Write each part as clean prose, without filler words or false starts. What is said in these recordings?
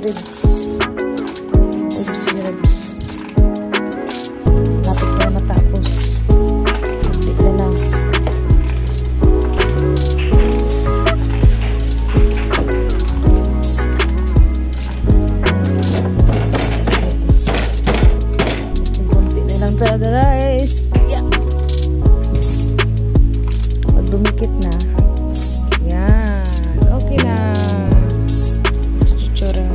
ribs. Lapit na matapos. Kunti na lang. Kunti na lang talaga guys. Yeah. Pag dumikit na. Yan. Okay na. Chuchura.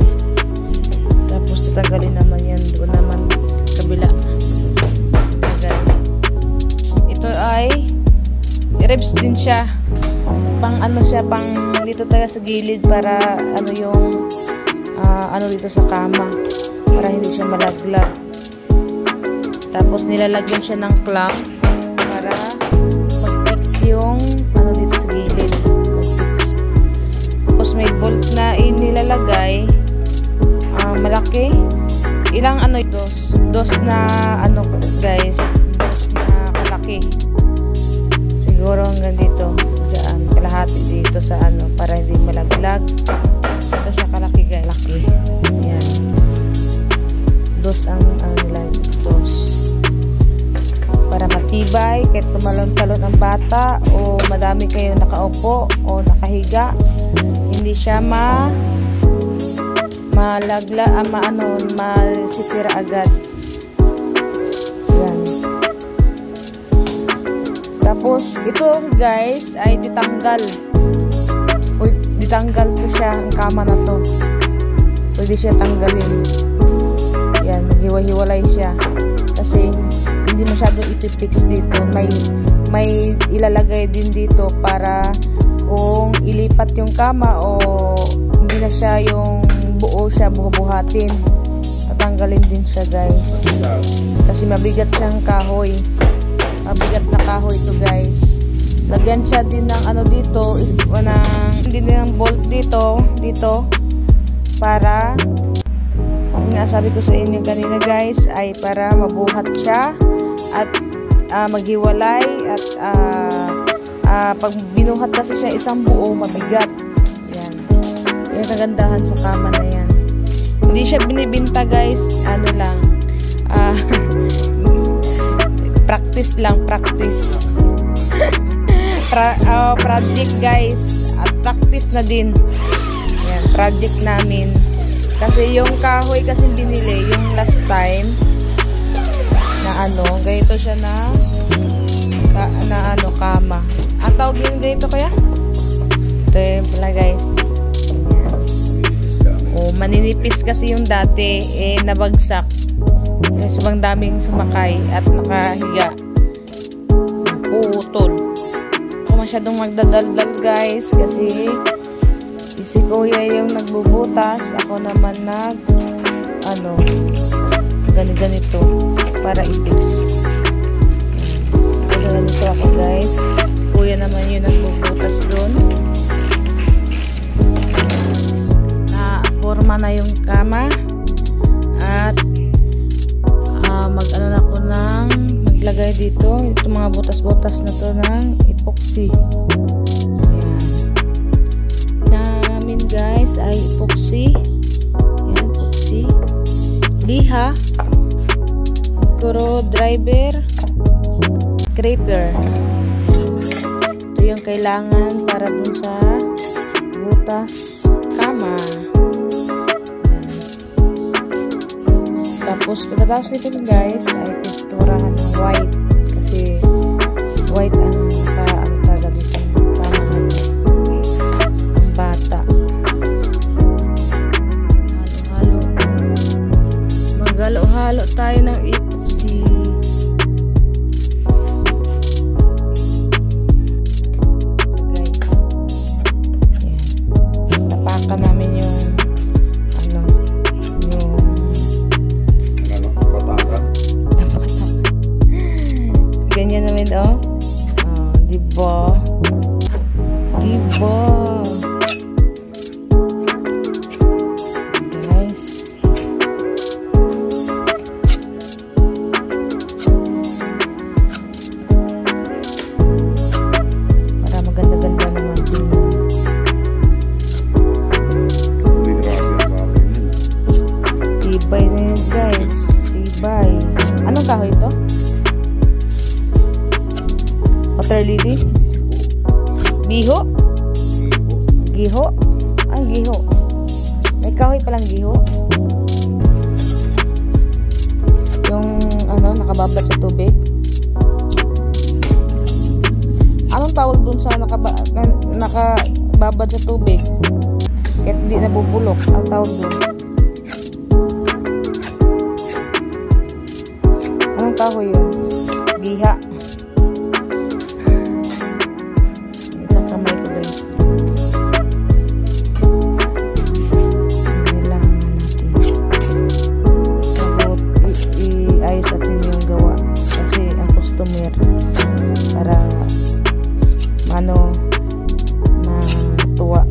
Tapos tatanggalin naman yan. Doon naman kabila. Ito ay ribs din siya. Pang ano siya, pang dito tayo sa gilid para ano yung ano dito sa kama. Para hindi siya malaglag. Tapos nilalagyan siya ng clamp para mag-fix yung ano dito sa gilid. Tapos may bolt na inilalagay. Malaki. Ilang ano ito? Dos na ano guys. Dos na kalaki. Siguro hanggang dito. Diyan. Kalahati dito sa ano. Para hindi malaglag. Ito siya kalaki guys. Laki. Ayan. Dos ang ano nila. Dos. Para matibay. Kahit tumalon-talon ang bata. O madami kayo nakaupo. O nakahiga. Hindi siya masisira agad. Yan. Tapos ito guys ay ditanggal. Ditanggal to siya ang kama na to. Pwede siya tanggalin. Yan, maghiwa-hiwalay siya. Kasi hindi masyadong ipipix dito. May ilalagay din dito para kung ilipat yung kama o hindi na siya yung buo siya, buhatin. Tatanggalin din siya guys. Kasi mabigat siyang kahoy. Mabigat na kahoy to guys. Lagyan siya din ng ano dito, din ng bolt dito para nga sabi ko sa inyo kanina guys ay para mabuhat siya at maghiwalay at pag binuhat kasi siya isang buo, mabigat. Yan. Yan ang gandahan sa kama na yan. Hindi siya binibinta guys. Ano lang. Practice lang. Practice. Project guys. At practice na din. Yan. Project namin. Kasi yung kahoy kasi binili. Yung last time. Na ano. Ganito siya na ano kama. Ang tawag yun ganito kaya? Ito yun pala guys. Maninipis kasi yung dati nabagsak. Sobrang daming sumakay at nakahiga. Putol. Ako masyadong magdadaldal guys kasi si kuya yung nagbubutas. Ako naman ganito para i-fix. Ganito ako guys. Si kuya naman yung nagbubutas doon. Forma na yung kama at maglagay dito itong mga butas-butas na to ng epoxy. Ayan. Namin guys ay epoxy. Ayan, epoxy. Liha. Screw driver. Scraper. Ito yung kailangan para dun sa butas kama. Tapos pagkatapos nito guys ay pinturahan ng white kasi white ang taga dito sama ng bata. Maghalo-halo tayo ng epoxy. Tapakan namin yung ganyan namin diba guys. babad sa tubig. Anong tawag dun sa nakababad sa tubig kahit di nabubulok? Ang tawag dun, anong tawag yun? Giha. Isang kamay ko guys. Kailangan natin iayos natin yung gawa kasi ang customer para matuwa.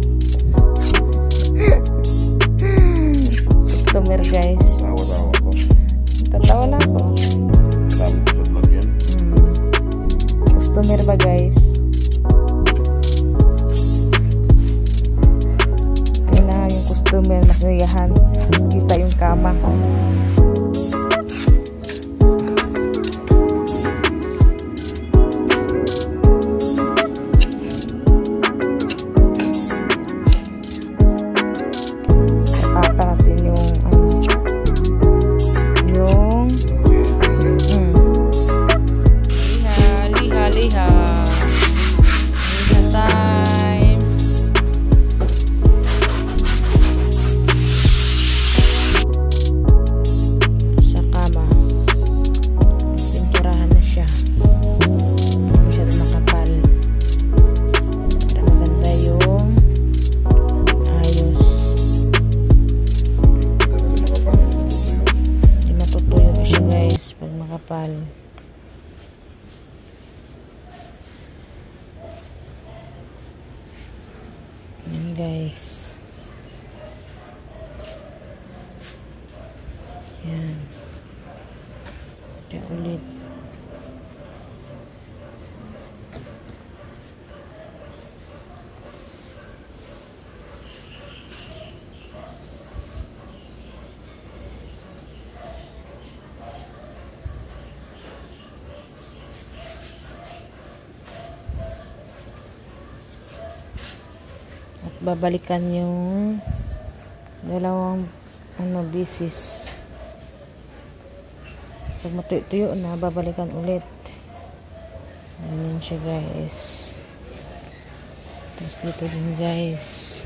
Customer guys. Tawa-tawa po. Tatawa lang ako. Customer ba guys? Kailangan yung customer masayahan. Kita yung kama. Yan guys. Yan. Kaya ulit. Babalikan yung dalawang bisis. Pag matuyo na, babalikan ulit. Ganyan siya guys. Tapos dito din guys.